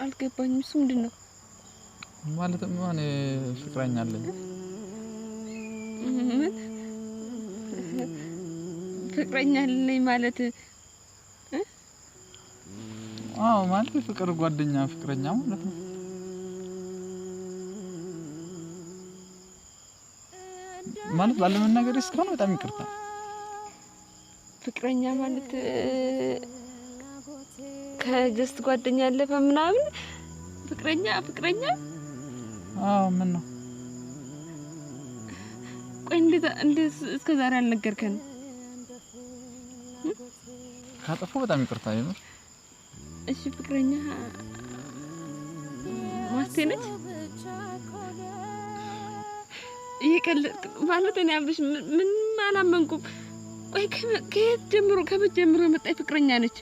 አልገባኝም እሱ ምንድነው ማለት ማን ፍቅረኛ አለኝ ፍቅረኛ አለኝ ማለት አዎ ማለት ፍቅር ጓደኛ ፍቅረኛ ማለት ነው ማለት ባለመናገር እስካሁን በጣም ይቅርታ ፍቅረኛ ማለት ከጀስት ጓደኛ አለፈ ምናምን ፍቅረኛ አዎ ምን ነው ቆይ እንዴት እስከ ዛሬ አልነገርከን ካጠፉ በጣም ይቅርታ ይመር እሺ ፍቅረኛ ማስተነች ይቀል ማለት እኔ አብሽ ምን አላመንኩም ቆይ ከመጀመሩ የመጣ ፍቅረኛ ነች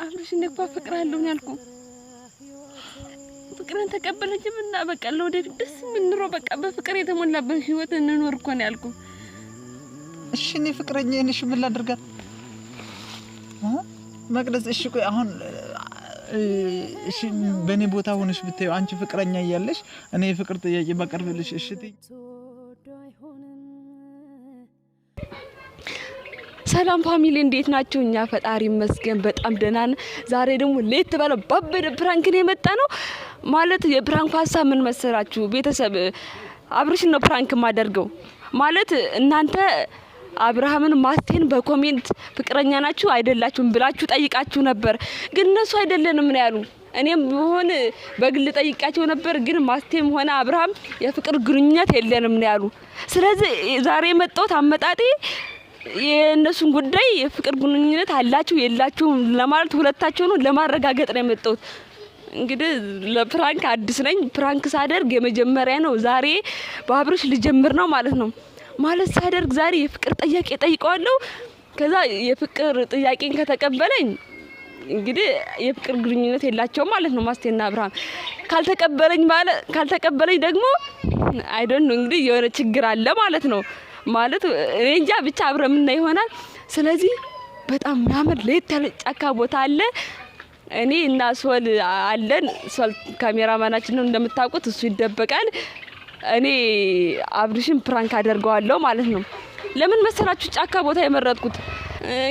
አብሽ ነክፋ ፍቅራለሁ ያልኩ ፍቅርን ተቀበለችምና በቃ ለወደፊት ደስ ምንሮ በቃ በፍቅር የተሞላበት ህይወት እንኖር እኮ ነው ያልኩ እሺ እኔ ፍቅረኛ ነሽ ምን ላድርጋት መቅደስ እሺ ቆይ አሁን እሺ በኔ ቦታ ሆነሽ ብታዩ አንቺ ፍቅረኛ እያለሽ እኔ ፍቅር ጥያቄ ባቀርብልሽ እሺ ሰላም ፋሚሊ እንዴት ናችሁ እኛ ፈጣሪ መስገን በጣም ደህና ነን ዛሬ ደግሞ ሌት ባለ ባበደ ፕራንክ ነው የመጣ ነው ማለት የፕራንክ ሀሳብ ምን መሰራችሁ ቤተሰብ አብርሽን ነው ፕራንክ ማደርገው ማለት እናንተ አብርሃምን ማስቴን በኮሜንት ፍቅረኛ ናችሁ አይደላችሁም ብላችሁ ጠይቃችሁ ነበር ግን እነሱ አይደለንም ነው ያሉ እኔም ቢሆን በግል ጠይቃቸው ነበር ግን ማስቴም ሆነ አብርሃም የፍቅር ግንኙነት የለንም ነው ያሉ ስለዚህ ዛሬ መጣው አመጣጤ የነሱን ጉዳይ የፍቅር ግንኙነት አላችሁ የላችሁ ለማለት ሁለታቸውን ለማረጋገጥ ነው የመጣው እንግዲህ ለፕራንክ አዲስ ነኝ ፕራንክ ሳደርግ የመጀመሪያ ነው ዛሬ በአብርሽ ልጀምር ነው ማለት ነው ማለት ሳደርግ ዛሬ የፍቅር ጥያቄ ጠይቀዋለሁ ከዛ የፍቅር ጥያቄን ከተቀበለኝ እንግዲህ የፍቅር ግንኙነት የላቸው ማለት ነው ማስቴና አብርሃም ካልተቀበለኝ ደግሞ አይ ዶንት ኖ እንግዲህ የሆነ ችግር አለ ማለት ነው ማለት እንጃ ብቻ አብረምና ይሆናል ስለዚህ በጣም ያምር ለየት ያለ ጫካ ቦታ አለ እኔ እና ሶል አለን ሶል ካሜራማናችን ነው እንደምታውቁት እሱ ይደበቃል እኔ አብርሽን ፕራንክ አደርገዋለሁ ማለት ነው ለምን መሰላችሁ ጫካ ቦታ የመረጥኩት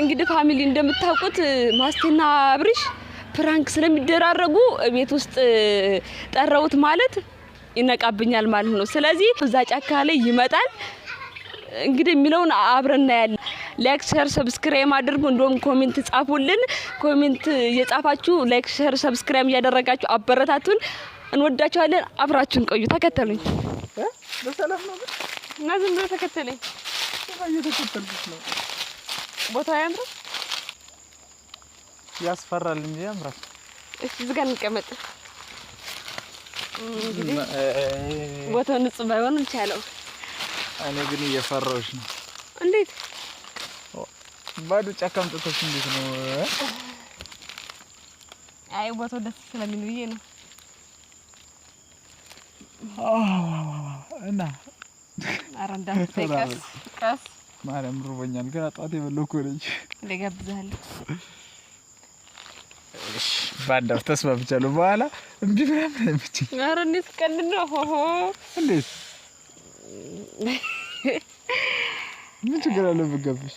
እንግዲህ ፋሚሊ እንደምታውቁት ማስቴና አብርሽ ፕራንክ ስለሚደራረጉ ቤት ውስጥ ጠራውት ማለት ይነቃብኛል ማለት ነው ስለዚህ እዛ ጫካ ላይ ይመጣል እንግዲህ የሚለውን አብረና ያለ ላይክ ሼር ሰብስክራይብ አድርጉ እንደውም ኮሜንት ጻፉልን ኮሜንት እየጻፋችሁ ላይክ ሼር ሰብስክራይብ ያደረጋችሁ አበረታቱን እንወዳችኋለን አብራችሁን ቆዩ ተከተሉኝ በሰላም ነው እና ዝም ብሎ ተከተለኝ እየተከተልኩሽ ነው ቦታው ያምራል ያስፈራል እንጂ ያምራል እሺ ዝጋ እንቀመጥ እንግዲህ ቦታው ንጹህ ባይሆን እንቻለው እኔ ግን እየፈራሁሽ ነው እንዴት ባዶ ጫካም ተተሽ እንዴት ነው አይ ቦታው ደስ ስለሚል ብዬ ነው እና አራንዳ ተቀስ ማርያም ሩበኛል ግን አጣቴ በለኮ ነኝ ለገብዛለሁ እሺ ባንዳው ተስማምቻለሁ በኋላ እንዴ ምናምን ብቻ ኧረ እንዴት ቀልድ ነው ሆሆ እንዴት ምን ችግር አለ ብገብሽ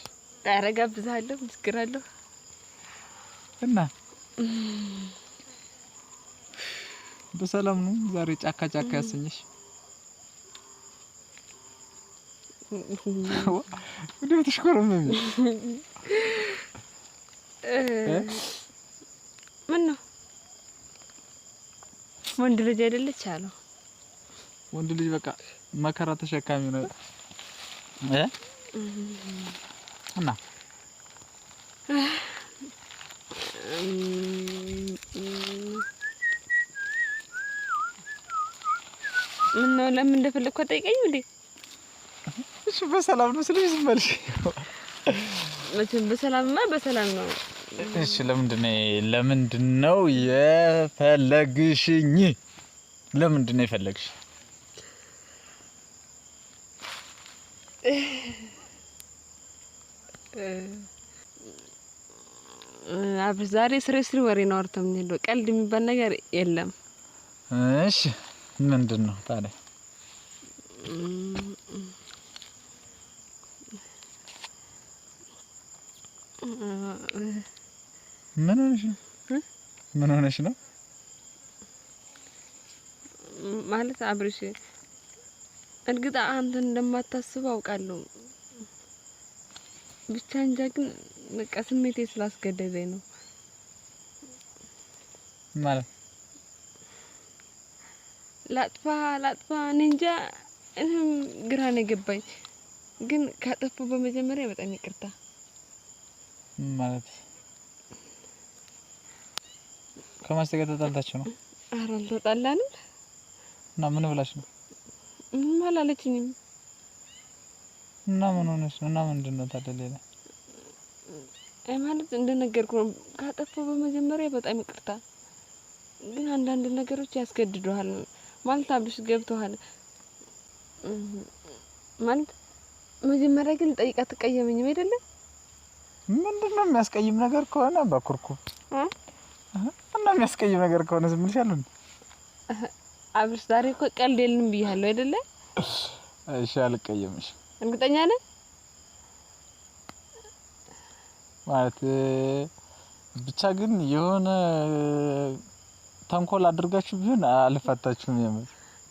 ኧረ ገብዛለሁ ችግር አለው እና በሰላም ነው ዛሬ ጫካ ያሰኘሽ ወደ ተሽኮረመም ምን ነው ወንድ ልጅ አይደለች አለው ወንድ ልጅ በቃ መከራ ተሸካሚ ነው እና ምን ነው ለምን እንደፈለኩ ጠይቀኝ እንዴ እሺ በሰላም ነው ስለዚህ ዝም በልሽ በሰላም ነው እሺ ለምንድነው የፈለግሽኝ ለምንድነው የፈለግሽ አብርሽ ዛሬ ስሬ ወሬ ነው አውርተን የምንሄደው። ቀልድ የሚባል ነገር የለም። እሺ ምንድነው ታዲያ? ምን ሆነሽ ነው? ማለት አብርሽ እርግጥ አንተ እንደማታስበው አውቃለሁ። ብቻ እንጃ ግን በቃ ስሜቴ ስላስገደደኝ ነው። ማለት ላጥፋ እኔ እንጃ እኔም ግራ ነው የገባኝ። ግን ካጠፋ በመጀመሪያ በጣም ይቅርታ ማለት ከማስተጋር ተጣልታችሁ ነው? ኧረ አልተጣላንም። እና ምን ብላሽ ነው? ምንም አላለችኝም። እና ምን ሆነሽ ነው? እና ምንድነው ታዲያ ሌላ? ማለት እንደነገርኩ ነው። ካጠፋ በመጀመሪያ በጣም ይቅርታ። ግን አንዳንድ ነገሮች ያስገድዱሃል። ማለት አብርሽ ገብቶሃል ማለት መጀመሪያ ግን ጠይቃ ተቀየመኝም አይደለ? ምንድነው የሚያስቀይም ነገር ከሆነ በኩርኩም እና የሚያስቀይም ነገር ከሆነ ዝም ብለሻል። አብርሽ ዛሬ እኮ ቀልድ የለም ብያለሁ አይደለ? እሺ አልቀየምሽ። እርግጠኛ ነህ? ማለት ብቻ ግን የሆነ ተንኮል አድርጋችሁ ቢሆን አልፋታችሁም።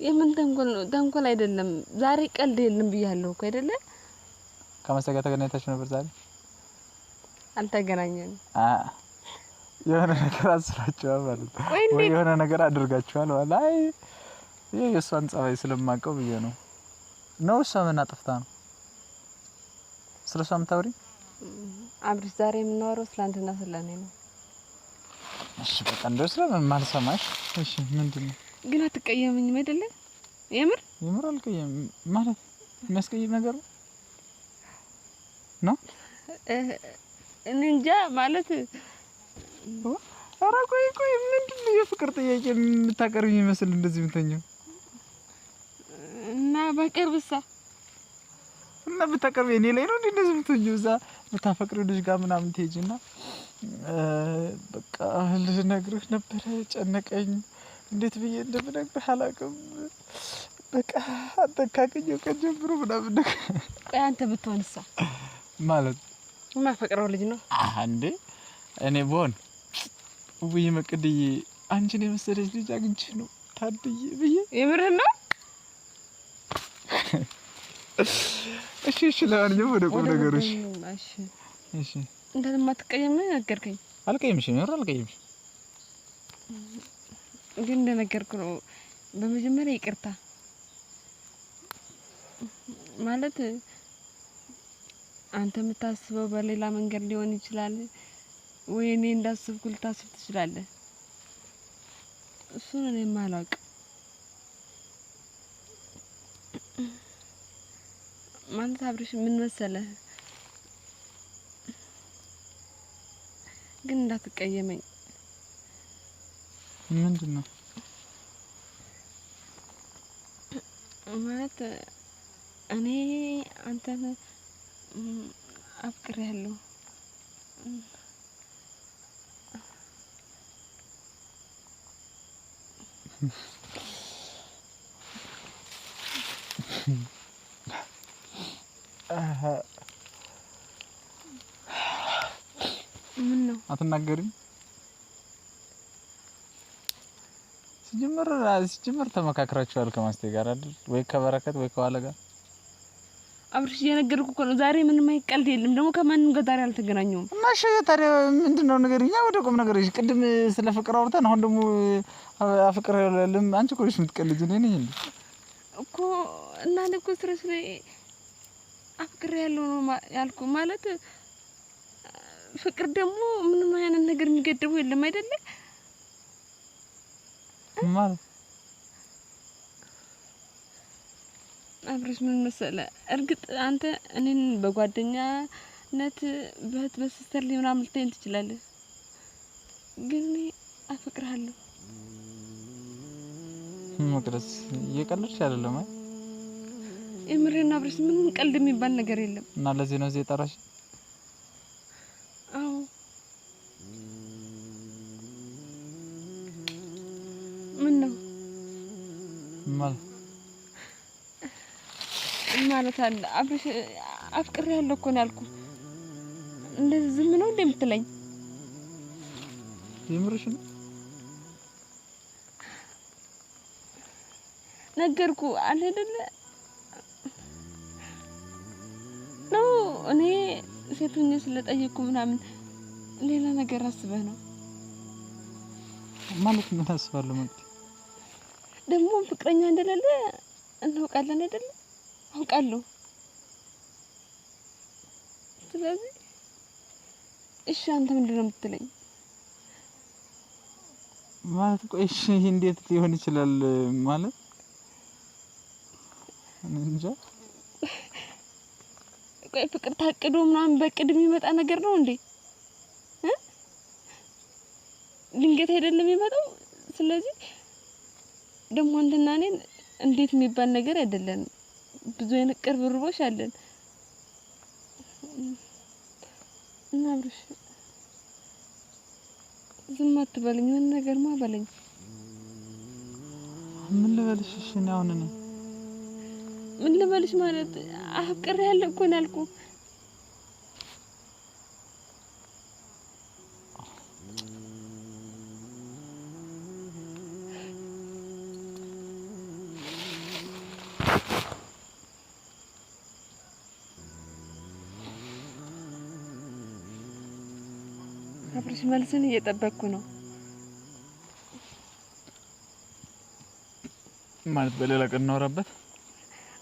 የምን ተንኮል ነው? ተንኮል አይደለም። ዛሬ ቀልድ የለም ብያለሁ እኮ አይደለ? ከማስተጋር ተገናኝታችሁ ነበር ዛሬ? አልተገናኘንም። የሆነ ነገር አስራችኋል ማለት ነው ወይ የሆነ ነገር አድርጋችኋል ማለት አይ ይሄ የሷን ጸባይ ስለማቀው ብዬ ነው። እሷ ምን አጥፍታ ነው ስለሷ የምታወሪ? አብርሽ ዛሬ የምናወራው ስላንተና ስለኔ ነው። እሺ በቃ እንደው ስለምን ማልሰማሽ? እሺ ምንድነው ግን አትቀየመኝም አይደለ? የምር አልቀየም ማለት የሚያስቀይም ነገር ነው? እኔ እንጃ ማለት ኧረ ቆይ ምንድነው የፍቅር ጥያቄ የምታቀርብ ይመስል እንደዚህ የምትተኛው? እና በቅርብሳ እና ብታቀርብ እኔ ላይ ነው እንደዚህ የምትተኛው? እዛ ብታፈቅሪው ልጅ ጋር ምናምን ትሄጂና በቃ ልነግርህ ነበር ጨነቀኝ፣ እንዴት ብዬ እንደምነግርህ አላውቅም፣ በቃ አንተ ካገኘው ቀን ጀምሮ ምናምን ነገር። ቆይ አንተ ብትሆንሳ? ማለት የማፈቅረው ልጅ ነው እንዴ? እኔ ብሆን ውይ መቅድዬ አንቺን የመሰለች ልጅ አግኝቼ ነው ታድዬ ብዬ። የምርህ ነው? እሺ ለማንኛውም ወደ ቁም ነገሮች። እሺ እንደማትቀየመኝ ነገርከኝ። አልቀየምሽም፣ የምር አልቀየምሽም። ግን እንደነገርኩ ነው። በመጀመሪያ ይቅርታ ማለት አንተ የምታስበው በሌላ መንገድ ሊሆን ይችላል፣ ወይ እኔ እንዳስብኩ ልታስብ ትችላለህ። እሱን እኔም አላውቅም። ማለት አብርሽ ምን መሰለህ፣ ግን እንዳትቀየመኝ። ምንድነው ማለት እኔ አንተን አፍቅሬያለሁ። ምን ነው አትናገሪም? ሲጀመር ተመካክራችኋል ከማስቴ ጋር አይደል? ወይ ከበረከት ወይ ከዋለ ጋር? አብርሽ እየነገርኩ እኮ ነው። ዛሬ ምንም አይቀልድ የለም። ደግሞ ከማንም ጋር ዛሬ አልተገናኘሁም። እና እሺ ታዲያ ምንድነው ንገሪኛ፣ ወደ ቁም ነገር። እሺ ቅድም ስለ ፍቅር አውርተን አሁን ደግሞ አፍቅር ያለም አንቺ እኮ ነሽ የምትቀልጂው። እኔ ነኝ እንዴ እኮ እና ለኮ ስትረስ ላይ አፍቅር ያለው ነው ያልኩ። ማለት ፍቅር ደግሞ ምንም አይነት ነገር የሚገድበው የለም አይደለ? ማለት አብርሽ ምን መሰለህ፣ እርግጥ አንተ እኔን በጓደኛነት በህት በሲስተር ላይ ምናምን ልትይኝ ትችላለህ፣ ግን እኔ አፈቅርሃለሁ። መቅደስ እየቀለድሽ አይደለም? አይ የምሬን አብርሽ፣ ምንም ቀልድ የሚባል ነገር የለም። እና ለዚህ ነው እዚህ የጠራሽ? አዎ ማለት አለ አብርሽ አፍቅሬያለሁ እኮ ነው ያልኩህ። እንደዚህ ዝም ነው እንደምትለኝ? የምርሽ ነው? ነገርኩ አለ አይደለ ነው። እኔ ሴቱኝ ስለጠየቅኩ ምናምን ሌላ ነገር አስበህ ነው ማለት? ምን አስባለሁ ማለት ደግሞ ፍቅረኛ እንደሌለ እናውቃለን አይደለ? አውቃለሁ። ስለዚህ እሺ አንተ ምንድነው የምትለኝ? ማለት ቆይ እሺ እንዴት ሊሆን ይችላል ማለት እንጃ። ቆይ ፍቅር ታቅዶ ምናምን በቅድ የሚመጣ ነገር ነው እንዴ? ድንገት አይደለም የሚመጣው። ስለዚህ ደግሞ አንተና እኔን እንዴት የሚባል ነገር አይደለም። ብዙ አይነት ቅርብ ርቦሽ አለን እና አብርሽ ዝም አትበለኝ። ምን ነገርማ በለኝ። ምን ልበልሽ? እሺ ነው አሁን እኔ ምን ልበልሽ ማለት አፍቅሬያለሁ እኮ ነው ያልኩህ። አብርሽ መልስን እየጠበቅኩ ነው ማለት በሌላ ቀን እናወራበት።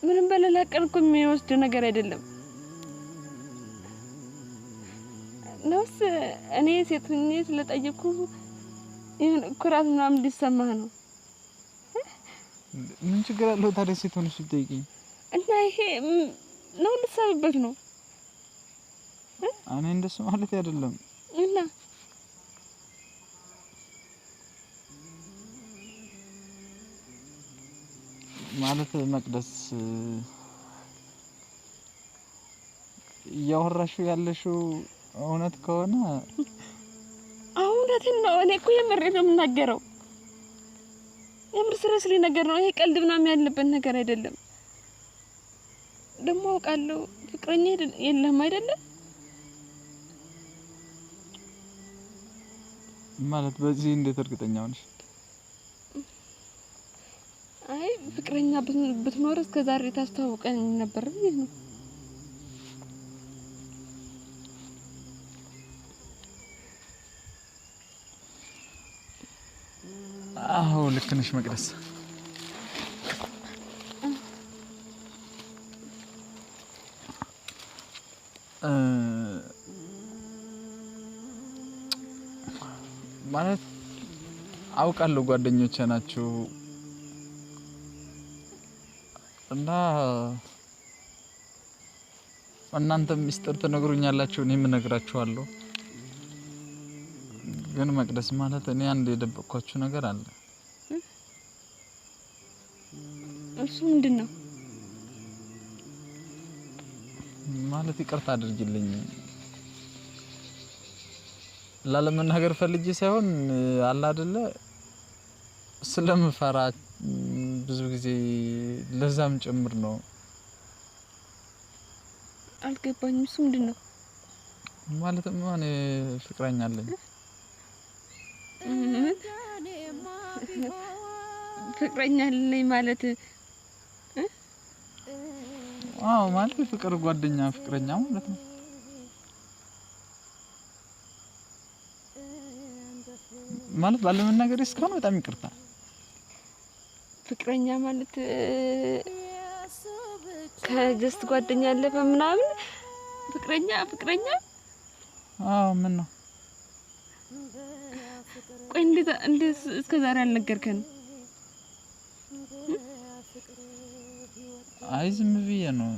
ምንም በሌላ ቀን እኮ የሚወስድ ነገር አይደለም። ነውስ እኔ ሴት ሆኜ ስለጠየቅኩ ይሄን ኩራት ምናምን እንዲሰማህ ነው። ምን ችግር አለው ታዲያ ሴት ሆነሽ ስትጠይቂኝ? እና ይሄ ነው ልትሰብበት ነው? እኔ እንደሱ ማለት አይደለም። እና ማለት መቅደስ እያወራሽው ያለሽው እውነት ከሆነ እውነቴን ነው። እኔ እኮ የምሬን ነው የምናገረው። የምር ስሬስሊ ነገር ነው ይሄ። ቀልድ ምናምን ያለበት ነገር አይደለም። ደግሞ አውቃለሁ ፍቅረኛ የለም አይደለም ማለት በዚህ እንዴት እርግጠኛ ሆነሽ? አይ ፍቅረኛ ብትኖር እስከ ዛሬ ታስተዋውቀኝ ነበር ብዬ ነው። አዎ ልክ ነሽ መቅደስ። ማለት አውቃለሁ ጓደኞቼ ናችሁ እና እናንተ ሚስጥር ትነግሩኛላችሁ፣ እኔም እነግራችኋለሁ። ግን መቅደስ ማለት እኔ አንድ የደበቅኳችሁ ነገር አለ። እሱ ምንድነው? ማለት ይቅርታ አድርጊልኝ። ላለመናገር ፈልጌ ሳይሆን አለ አይደለ ስለምፈራ ብዙ ጊዜ ለዛም ጭምር ነው። አልገባኝም። እሱ ምንድነው? ማለትም እኔ ፍቅረኛ አለኝ። ፍቅረኛ አለኝ ማለት አዎ ማለት ፍቅር ጓደኛ ፍቅረኛ ማለት ነው። ማለት ባለመናገር እስካሁን በጣም ይቅርታ። ፍቅረኛ ማለት ከጀስት ጓደኛ አለፈ ምናምን ፍቅረኛ አዎ ምን ነው? ቆይ እንዴት እስከ ዛሬ አልነገርከን? አይ ዝም ብዬ ነው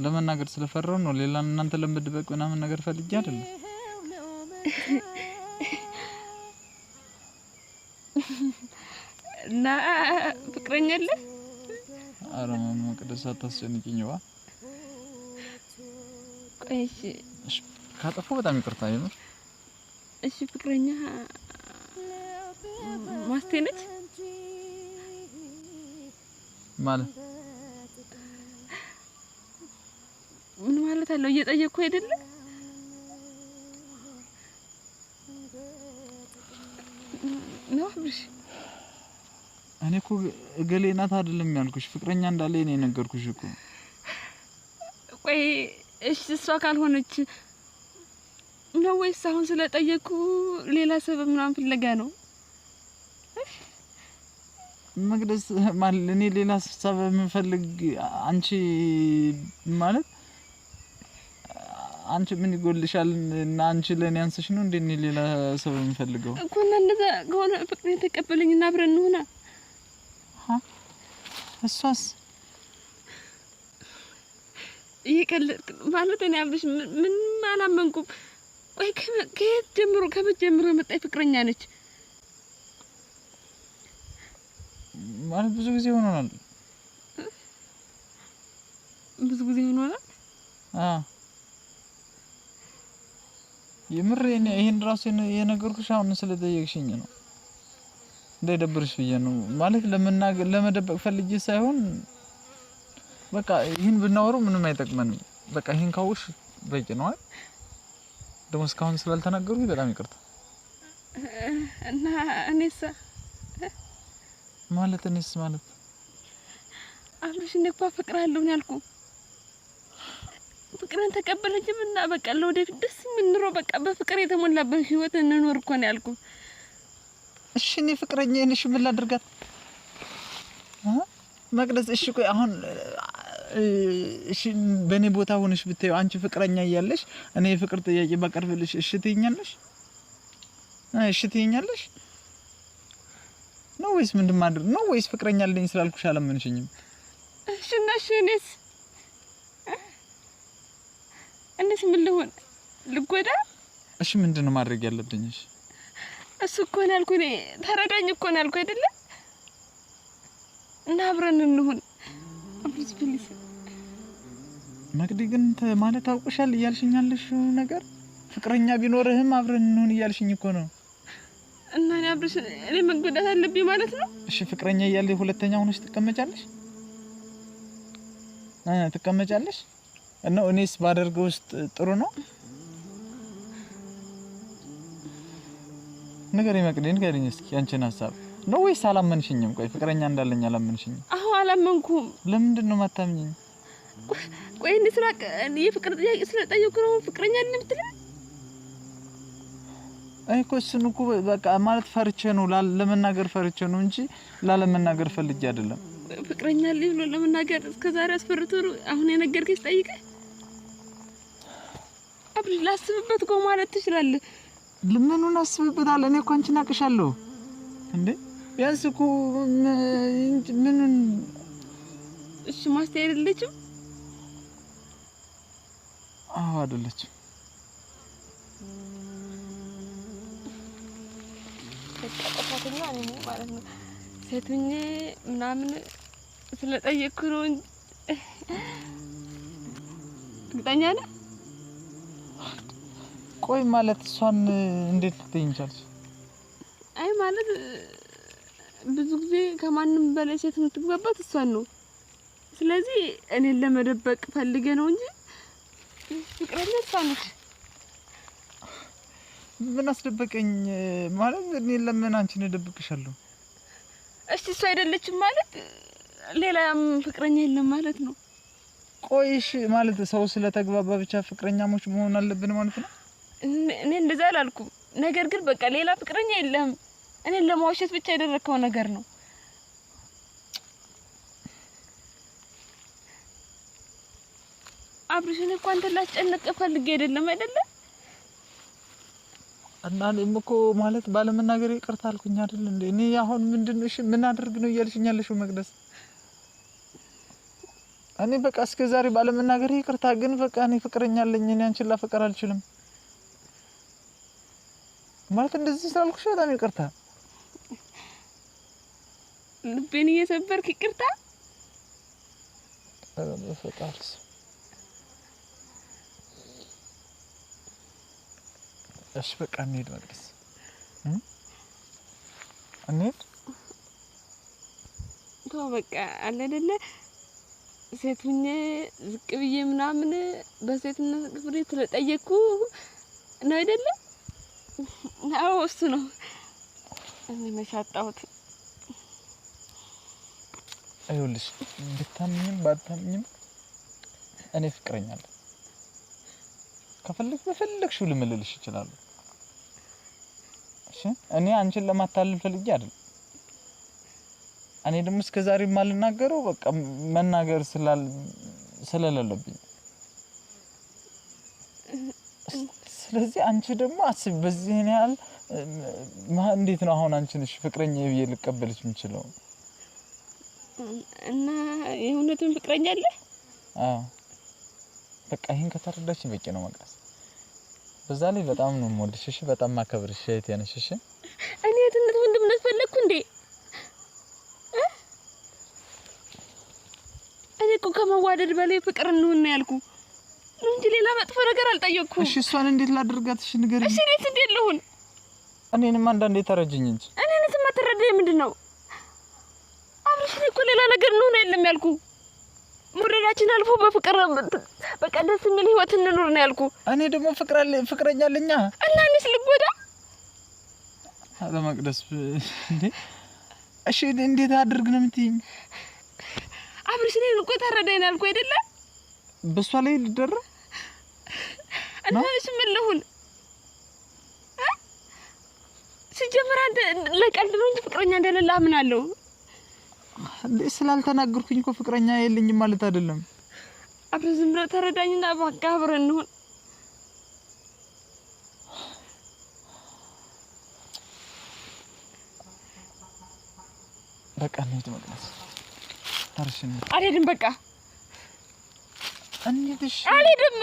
ለመናገር ስለፈራው ነው። ሌላ እናንተ ለምትደበቁ ምናምን ነገር ፈልጌ አይደለም። እና ፍቅረኛ አለ? ኧረ መቅደስ አታስጨንቂኝዋ። ቆይ እሺ ካጠፋሁ በጣም ይቅርታ ይምር። እሺ ፍቅረኛ ማስቴ ነች? ማለት ምን ማለት አለው? እየጠየቅኩ አይደለ? ነው አብርሽ። እኔ እኮ እገሌ ናት አይደለም ያልኩሽ፣ ፍቅረኛ እንዳለኝ ነው የነገርኩሽ እኮ። ቆይ እሺ እሷ ካልሆነች ነው ወይስ አሁን ስለጠየቅኩ ሌላ ሰበብ ምናምን ፍለጋ ነው? መቅደስ ማለት እኔ ሌላ ሰበብ የምፈልግ አንቺ ማለት አንቺ ምን ይጎልሻል እና አንቺ ለኔ አንሰሽ ነው እንዴ? እኔ ሌላ ሰበብ የምፈልገው እኮ እና እንደዛ ከሆነ ፍቅሬ ተቀበለኝና አብረን እንሆና። እሷስ ይቀልድ ማለት እኔ አብርሽ ምን አላመንኩም። ቆይ ከየት ጀምሮ ከመጀመሩ የመጣች ፍቅረኛ ነች ማለት ብዙ ጊዜ ሆኖናል። ብዙ ጊዜ ሆኖናል። የምር ይሄን ራሱ የነገርኩሽ አሁን ስለጠየቅሽኝ ነው። እንዳይደብርሽ ብዬ ነው ማለት ለመደበቅ ፈልጌ ሳይሆን በቃ ይሄን ብናወሩ ምንም አይጠቅመንም። በቃ ይሄን ካውሽ በቂ ነው አይደል? ደግሞ እስካሁን ስላልተናገሩኝ በጣም ይቅርታ። እና እኔስ ማለት አብርሽ እንኳ ፍቅራለሁ ያልኩ ፍቅርን ተቀበለችም እና በቃ ለወደፊት ደስ የሚል በቃ በፍቅር የተሞላበት ህይወት እንኖር እኮ ነው ያልኩ። እሺ እኔ ፍቅረኛ ነሽ ምን ላድርጋት? መቅደስ እሺ ቆይ አሁን እሺ በኔ ቦታ ሆነሽ ብታዩ አንቺ ፍቅረኛ እያለሽ እኔ የፍቅር ጥያቄ ባቀርብልሽ እሺ ትይኛለሽ? እሺ ትይኛለሽ? ነው ወይስ ምንድን ማድረግ ነው? ወይስ ፍቅረኛ አለኝ ስላልኩሽ አላመንሽኝም? እሺ እና እሺ እኔስ ምን ልሆን ልጎዳ? እሺ ምንድነው ማድረግ ያለብኝ? እሱ እኮ ነው ያልኩ። እኔ ተረዳኝ እኮ ነው ያልኩ አይደለ? እና አብረን እንሁን ፕሊዝ። መቅዲ ግን ማለት አውቅሻል እያልሽኛለሽ ነገር ፍቅረኛ ቢኖርህም አብረን እንሁን እያልሽኝ እኮ ነው። እና እኔ አብረሽ እኔ መጎዳት አለብኝ ማለት ነው? እሺ ፍቅረኛ እያለ ሁለተኛ ሆነሽ ትቀመጫለሽ? ትቀመጫለሽ? እና እኔስ ባደርገው ውስጥ ጥሩ ነው? ንገሪኝ መቅዲ ንገሪኝ እስኪ አንቺን ሀሳብ ነው ወይስ አላመንሽኝም? ቆይ ፍቅረኛ እንዳለኝ አላመንሽኝም? አዎ አላመንኩም። ለምንድን ነው ማታምኚኝ? ቆይ እንዴ ስራቅ የፍቅር ጥያቄ ስለጠየቁ ነው ፍቅረኛ ነኝ የምትለኝ? አይ እኮ እሱን እኮ በቃ ማለት ፈርቼ ነው ለመናገር ፈርቼ ነው እንጂ ላለመናገር ፈልጌ አይደለም። ፍቅረኛ ልኝ ብሎ ለመናገር እስከዛሬ አስፈርቶ አሁን የነገርከኝ ጠይቀህ አብረሽ ላስብበት እኮ ማለት ትችላለህ። ለምኑን አስብበታለሁ? እኔ እኮ አንቺን አቅሻለሁ እንዴ ቢያንስ እኮ ምኑን እሺ ማስተር አይደለችም? አዎ አይደለችም። ተቀጣጣኛ ነኝ ማለት ነው። ሴትኛ ምናምን ስለጠየቅኩ ነው እንጂ እርግጠኛ ነህ? ቆይ ማለት እሷን እንዴት ልትይኝ ቻልሽ? አይ ማለት ብዙ ጊዜ ከማንም በላይ ሴት የምትግባባት እሷን ነው። ስለዚህ እኔን ለመደበቅ ፈልጌ ነው እንጂ ፍቅረኛ እሷ ነች። ምን አስደበቀኝ ማለት እኔ ለምን አንቺን እደብቅሻለሁ? እሺ እሷ አይደለችም ማለት ሌላም ፍቅረኛ የለም ማለት ነው። ቆይሽ ማለት ሰው ስለተግባባ ብቻ ፍቅረኛሞች መሆን አለብን ማለት ነው? እኔ እንደዛ አላልኩም። ነገር ግን በቃ ሌላ ፍቅረኛ የለም። እኔን ለማዋሸት ብቻ ያደረከው ነገር ነው። አብርሽን እኮ አንተ ላስጨንቅ ፈልጌ አይደለም አይደለ? እና እኔም እኮ ማለት ባለመናገር ይቅርታ አልኩኝ አይደል እንዴ? እኔ አሁን ምንድነው እሺ ምን አድርግ ነው እያልሽኛለሽው መቅደስ? እኔ በቃ እስከዛሬ ባለመናገር ይቅርታ፣ ግን በቃ እኔ ፍቅረኛ አለኝ። እኔ አንቺን ላፈቅር አልችልም ማለት እንደዚህ ስላልኩሽ በጣም ይቅርታ። ልቤን እየሰበርክ ይቅርታ? በፈጣሪስ እሺ በቃ እንሂድ መቅደስ። እንሂድ ተው በቃ አለ አይደለ ሴቱኝ ዝቅ ብዬ ምናምን በሴትነት ክብሬ ስለጠየቅኩ ነው አይደለ? አዎ እሱ ነው። እኔ መሻጣሁት አይውልሽ ብታምኝም ባታምኝም እኔ ፍቅረኛ አለ። ከፈለግሽው ልምልልሽ ይችላል። እሺ እኔ አንቺን ለማታለል ፈልጌ አይደል። እኔ ደግሞ እስከዛሬ ማልናገረው በቃ መናገር ስለሌለብኝ። ስለዚህ አንቺ ደግሞ አስቢ በዚህ ያህል እንዴት ነው አሁን አንቺ ነሽ ፍቅረኛ ብዬ ልቀበልሽ የምችለው? እና የእውነቱን ፍቅረኛ አለ? አዎ በቃ ይሄን ከተረዳች በቂ ነው መቅደስ። በዛ ላይ በጣም ነው የምወድሽ። እሺ በጣም ማከብርሽ እህቴ ነሽ። እሺ እኔ እህትነት ወንድምነት ፈለኩ እንዴ? እኔ እኮ ከመዋደድ በላይ ፍቅር እንሁን ነው ያልኩ እንጂ ሌላ መጥፎ ነገር አልጠየቅኩም። እሺ እሷን እንዴት ላድርጋት? እሺ ንገሪኝ። እሺ እንዴት ልሁን? እኔንም አንዳንዴ ተረጅኝ እንጂ እኔንስ ማትረዳኝ ምንድነው? አብረሽ እኮ ሌላ ነገር ነው አይደለም ያልኩ። ሙረዳችን አልፎ በፍቅር በቃ ደስ የሚል ህይወት እንኑር ነው ያልኩ። እኔ ደግሞ ፍቅረኛ አለኛ እና እኔስ ልጎዳ? ለመቅደስ እንዴ እሺ እንዴት አድርግ ነው የምትይኝ? አብረሽ እኔን እኮ ተረዳኝ ያልኩ አይደለ? በሷ ላይ ልደረ እና እሺ ምን ልሁን? ሲጀምር አንተ ለቀልድ ነው እንጂ ፍቅረኛ እንደሌለ አምናለሁ። ስላልተናገርኩኝ እኮ ፍቅረኛ የለኝም ማለት አይደለም። አብረን ዝም ብለህ ተረዳኝና እባክህ አብረን እንሁን። በቃ እንሂድ መቅደስ። አርሽን አልሄድም በቃ እንሂድሽ። አልሄድም።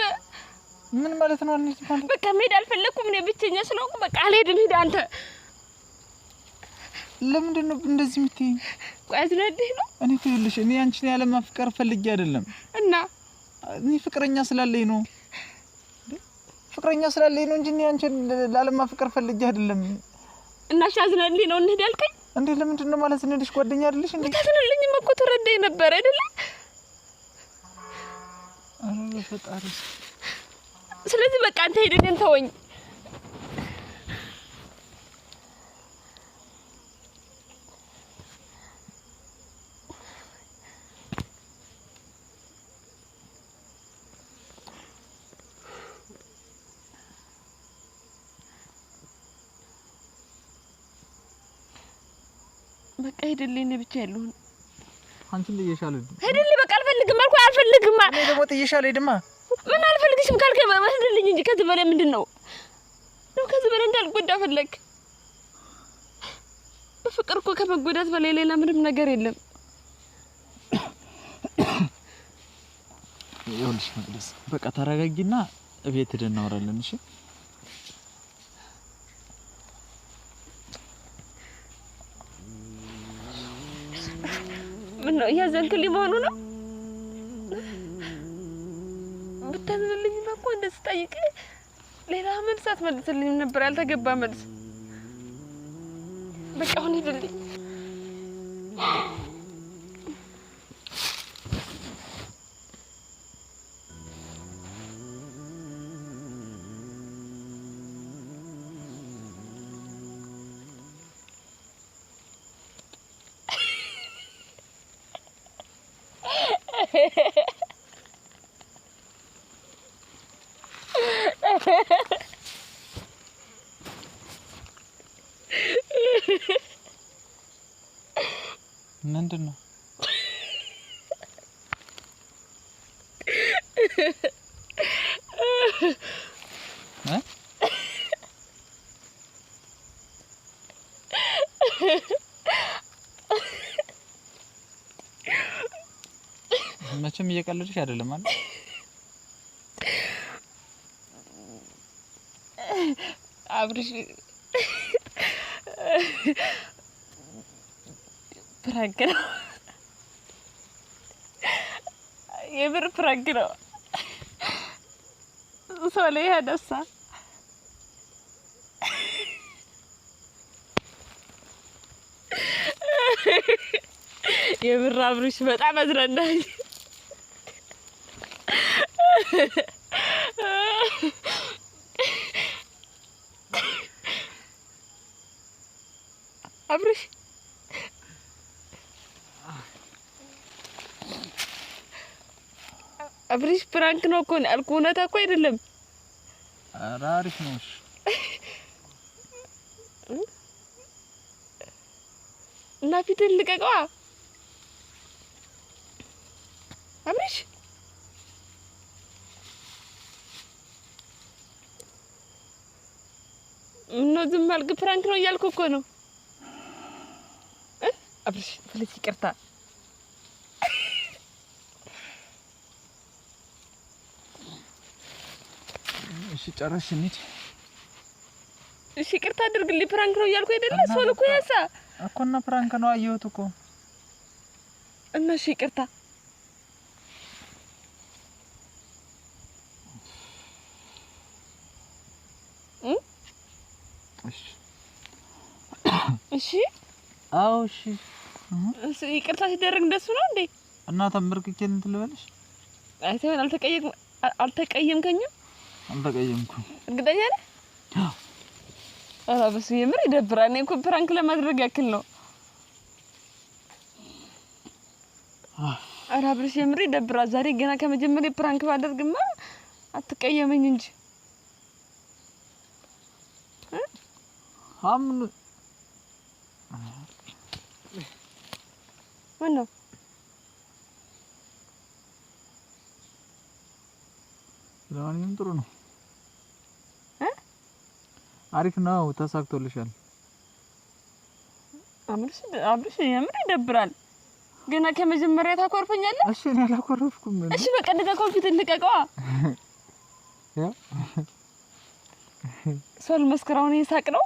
ምን ማለት ነው እንሂድ ማለት? በቃ መሄድ አልፈለኩም። እኔ ብቸኛ ስለሆንኩ በቃ አልሄድም። ሂድ አንተ። ለምንድን ነው እንደዚህ የምትይኝ? ቆይ አዝነድህ ነው? እኔ ትይልሽ እኔ አንቺን ያለ ማፍቀር ፈልጌ አይደለም። እና እኔ ፍቅረኛ ስላለኝ ነው። ፍቅረኛ ስላለኝ ነው እንጂ እኔ አንቺን ያለ ማፍቀር ፈልጌ አይደለም። እና አዝነድልኝ ነው እንሂድ ያልከኝ? እንዴ ለምንድን ነው ማለት እንሂድሽ? ጓደኛ አይደለሽ እንዴ? ታዝነልኝም እኮ ተረዳኝ ነበር አይደለ? አረ ፈጣሪ። ስለዚህ በቃ አንተ ሄድ እኔን ተወኝ። በቃ ሄድልኝ ነው ብቻ ያለውን አንቺን ልየሻል ሄድልኝ በቃ አልፈልግም አልኩ አልፈልግም እኔ ደግሞ ጥየሻል ሄድማ ምን አልፈልግሽም ካልከኝ መስልልኝ እንጂ ከዚህ በላይ ምንድነው ነው ከዚህ በላይ እንዳልጎዳ ፈለክ በፍቅር እኮ ከመጎዳት በላይ ሌላ ምንም ነገር የለም ይኸውልሽ መቅደስ በቃ ተረጋጊና እቤት ሄደን እናወራለን እሺ ምን ነው ያዘንክልኝ መሆኑ ነው ብታዝልልኝ እኮ እንደዚህ ጠይቄ ሌላ መልስ አትመልስልኝ ነበር ያልተገባ መልስ በቃ አሁን ሂድልኝ ምንድነው መቼም እየቀለድሽ አይደለም ማለት አብርሽ ፕራንክ ነው የምር ፕራንክ ነው ሶሌ ያደሳ የምር አብርሽ በጣም አዝናናኝ። አብርሽ ፕራንክ ነው እኮ አልኩህ፣ እውነታ እኮ አይደለም። ኧረ አሪፍ ነው። እሺ እና ፊትህን ልቀቀዋ አብርሽ። ምነው ዝም አልክ? ፕራንክ ነው እያልኩ እኮ ነው አብርሽ። ፕሊዝ ይቅርታ። እሺ ጨረስሽ? እንሂድ። እሺ ይቅርታ አድርግልኝ። ፕራንክ ነው እያልኩ አይደለ? ሶል እኮ ያሳ እኮ እና ፕራንክ ነው አየሁት እኮ እና እሺ ይቅርታ። እሺ አዎ እሺ። ይቅርታ ሲደረግ እንደሱ ነው እንዴ? እና ተመርክኬ እንትን ልበልሽ? አይተኸኝ አልተቀየምከኝም? አልተቀየምኩም። እርግጠኛ ነህ? ኧረ በስመ የምር ይደብራል። እኔ እኮ ፕራንክ ለማድረግ ያክል ነው። ኧረ አብርሽ የምር ይደብራል። ዛሬ ገና ከመጀመሪያ ፕራንክ ባደርግማ አትቀየመኝ እንጂ አምን ምነው ለማንኛውም ጥሩ ነው። አሪፍ ነው። ተሳክቶልሻል። አብርሽ የምር ይደብራል። ገና ከመጀመሪያ ታኮርፈኛለህ። እሺ እኔ አላኮረፍኩም። እሺ በቃ እንደዛ ኮንፊት እንልቀቀዋ። ያ ሶል መስከራውን ይሳቅ ነው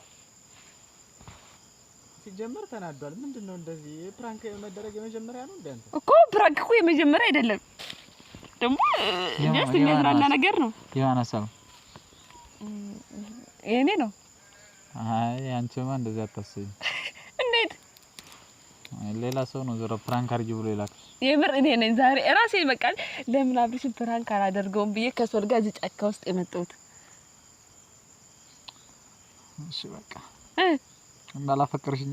ሲጀመር ተናዷል። ምንድነው እንደዚህ ፕራንክ መደረግ የመጀመሪያ ነው እንዴ? እኮ ፕራንክ እኮ የመጀመሪያ አይደለም። ደግሞ ደስ የሚያዝናና ነገር ነው። የማን ሀሳብ? የኔ ነው። አይ አንቺማ እንደዚህ አታስቢም። እንዴት? ሌላ ሰው ነው ዘራ ፕራንክ አድርጊ ብሎ ይላክሽ። የምር እኔ ነኝ ዛሬ ራሴ በቃ ለምን አብርሽ ፕራንክ አላደርገውም ብዬ ከሶል ጋር እዚህ ጫካ ውስጥ የመጣሁት። እሺ በቃ እንዳላፈቀርሽኝ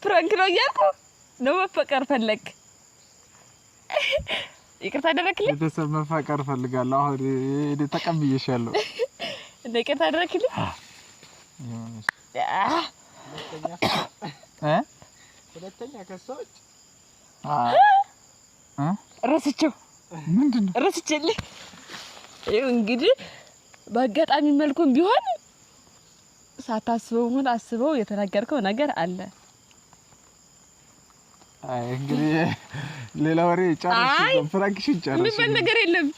ፕራንክ ነው እያልኩ ነው። መፈቀር ፈለግ? ይቅርታ አደረክልኝ? ቤተሰብ መፈቀር ፈልጋለሁ። አሁን ተቀብዬሻለሁ። ይቅርታ አደረክልኝ? ሁለተኛ ከሰዎች ረስቼው ምንድነው ረስቼልኝ። ይኸው እንግዲህ በአጋጣሚ መልኩም ቢሆን ሳታስበው ምን አስበው የተናገርከው ነገር አለ። አይ እንግዲህ ሌላ ወሬ ጨርሽ፣ ፍራንክሽን ጨርሽ። ምን ነገር የለም።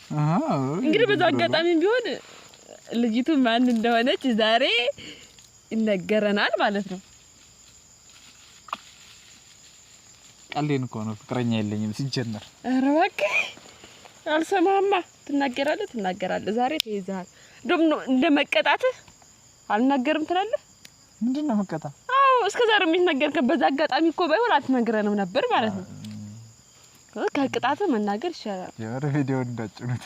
እንግዲህ በዛው አጋጣሚ ቢሆን ልጅቱ ማን እንደሆነች ዛሬ ይነገረናል ማለት ነው። ቀልዴን እኮ ነው። ፍቅረኛ የለኝም ሲጀመር። ኧረ እባክህ አልሰማህማ። ትናገራለህ። ዛሬ ተይዘሃል። ደግሞ እንደመቀጣትህ አልናገርም ትላለህ። ምንድነው መቀጣ? አዎ እስከዛሬ የሚነገርከው በዛ አጋጣሚ እኮ ባይሆን አትነግረንም ነበር ማለት ነው። ከቅጣትህ መናገር ይሻላል። የምር ቪዲዮ እንዳጭኑት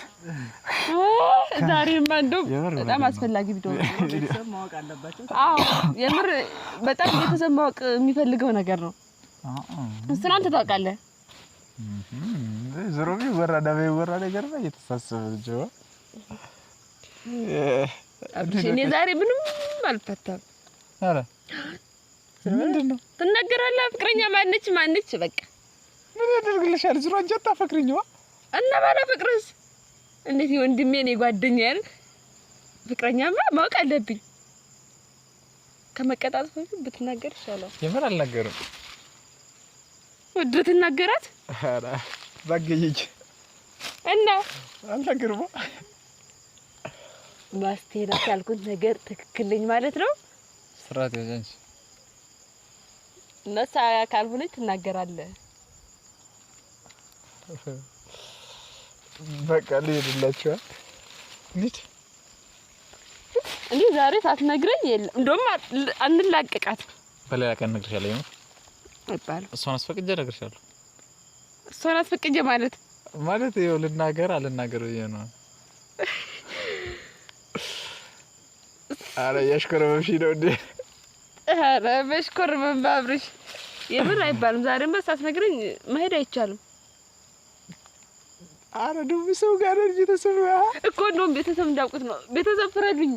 ዛሬማ እንደው በጣም አስፈላጊ ቪዲዮ ነው። ቤተሰብ ማወቅ አለባቸው። አዎ የምር በጣም ቤተሰብ ማወቅ የሚፈልገው ነገር ነው። እሱን አንተ ታውቃለህ። ዘሮቢ ወራዳ በወራ ነገር ነው እየተሳሰበ ጀዋ እኔ ዛሬ ምንም አልፈታም። አረ ምንድነው ትናገራለህ? ፍቅረኛ ማነች? በቃ ምን ያደርግልሻል? ዝሮ አንቺ አታፈቅሪኝዋ እና ባላፈቅርስ እንዴት ወንድሜ ነኝ ጓደኛዬ አይደል? ፍቅረኛማ ማወቅ አለብኝ። ከመቀጣት በፊት ብትናገር ይሻላል። የምር አልናገርም። ወደ ትናገራት? አረ ባገይጅ እና አልናገርም። ማስቴናት ያልኩት ነገር ትክክል ነኝ ማለት ነው። ስራት ያንቺ ነሳ ካልሆነች ትናገራለህ። በቃ ልሄድላችሁ እንዴ? እንዴ ዛሬ ሳትነግረኝ የለም። እንደውም አንላቀቃት። በሌላ ቀን እነግርሻለሁ። አይባልም። እሷን አስፈቅጄ እነግርሻለሁ። እሷን አስፈቅጄ ማለት ይኸው ልናገር አልናገር ብዬ ነው። ኧረ እያሽኮረመምሽ ነው እንዴ? ኧረ በሽኮርመም ባብርሽ የምር አይባልም። ዛሬም ሳትነግረኝ መሄድ አይቻልም። ኧረ ደግሞ ሰው ጋር እንጂ ተሰማ እኮ እንደውም ቤተሰብ እንዳውቁት ነው። ቤተሰብ ፍረዱኝ።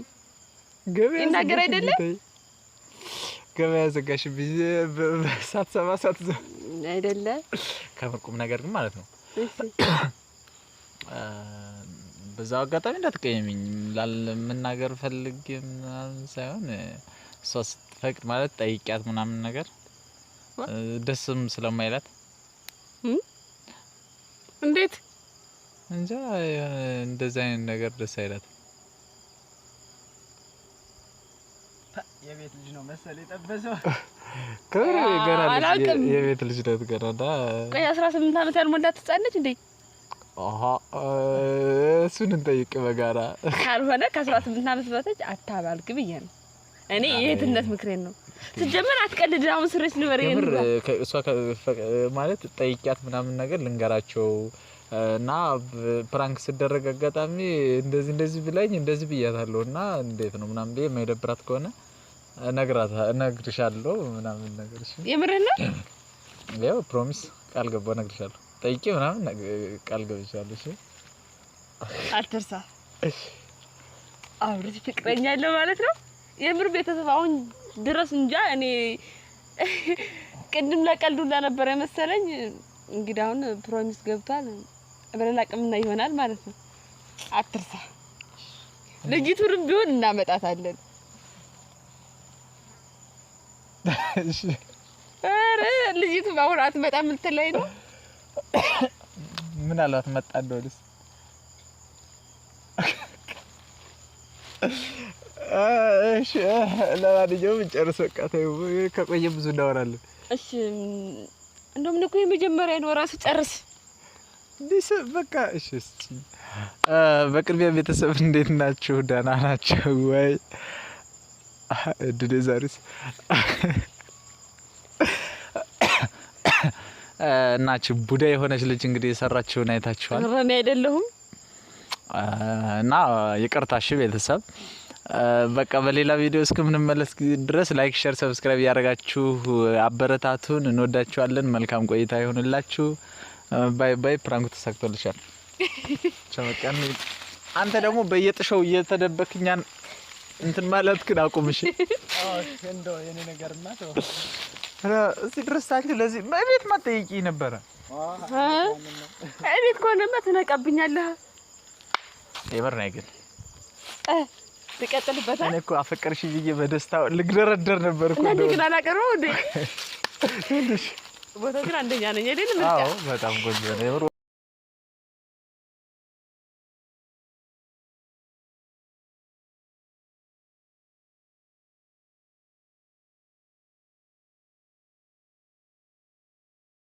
ይናገር አይደለ? ገበያ ዘጋሽብኝ ሳትሰማ አይደለ? ከምርቁም ነገር ግን ማለት ነው። በዛው አጋጣሚ እንዳትቀየሚኝ ላልመናገር ፈልጌ ምናምን ሳይሆን እሷ ስትፈቅድ ማለት ጠይቂያት ምናምን ነገር ደስም ስለማይላት እንዴት እንጃ እንደዛ አይነት ነገር ደስ አይላት። የቤት ልጅ ነው መሰል የጠበሰው ከረ ገና የቤት ልጅ ነው ገና ቆይ 18 አመት ያልሞላት ህጻን ነች እንዴ? እሱን እንጠይቅ በጋራ ካልሆነ ከ18 አመት በታች አታባልግ ብዬ ነው እኔ የእህትነት ምክሬን ነው። ትጀምር አትቀልድ። አሁን ስሬስ ንበሬ ነው እሷ ማለት ጠይቂያት ምናምን ነገር ልንገራቸው እና ፕራንክ ሲደረግ አጋጣሚ እንደዚህ ብላኝ እንደዚህ ብያታለሁና እንዴት ነው ምናምን በይ የማይደብራት ከሆነ እነግርሻለሁ ምናምን ነገር። እሺ የምርህ ነው? ያው ፕሮሚስ ቃል ገባሁ እነግርሻለሁ። ጠይቄ ምናምን ቃል ገብቻለሁ። እሺ አትርሳ። አብረሽ ፍቅረኛ አለ ማለት ነው? የምር ቤተሰብ አሁን ድረስ እንጃ። እኔ ቅድም ለቀልዱላ ነበር መሰለኝ። እንግዲህ አሁን ፕሮሚስ ገብቷል። በሌላ ቀምና ይሆናል ማለት ነው። አትርሳ። ልጅቱንም ቢሆን እናመጣታለን። እሺ አረ ልጅቱ አሁን አትመጣም ልትለኝ ነው? ምን አላት መጣ እንደውልስ? እሺ ለማንኛውም እንጨርስ በቃ ተይው። ከቆየ ብዙ እናወራለን። እሺ እንደውም እኮ የመጀመሪያ ነው ራሱ ጨርስ ዲስ በቃ እሺ። በቅድሚያ ቤተሰብ እንዴት ናችሁ? ደህና ናችሁ ወይ? እድሌ ዛሬስ እናችሁ ቡዳ የሆነች ልጅ እንግዲህ የሰራችውን አይታችኋል። እኔ አይደለሁም እና ይቅርታሽ ቤተሰብ። በቃ በሌላ ቪዲዮ እስከምንመለስ ድረስ ላይክ፣ ሼር፣ ሰብስክራይብ ያደርጋችሁ አበረታቱን። እንወዳችኋለን። መልካም ቆይታ ይሁንላችሁ። ባይ ባይ። ፕራንኩ ተሳክቶልሻል። ቸመቀን አንተ ደግሞ በየጥሾው እየተደበክኛን እንትን ማለት ግን አቁምሽ። እንደው የኔ ነገርማ ተው። እዚህ ድረስ አንቺ ለዚህ በቤት ማጠይቂ ነበር። እቤት ከሆነማ ትነቀብኛለህ። የምር ነው ግን ትቀጥልበታል። እኔ እኮ አፈቀርሽ ብዬ በደስታ ልግደረደር ነበር እኮ። እንዴ ግን አላቀረው እንዴ? ቦታ ግን አንደኛ ነኝ አይደል? አዎ በጣም ቆንጆ ነው።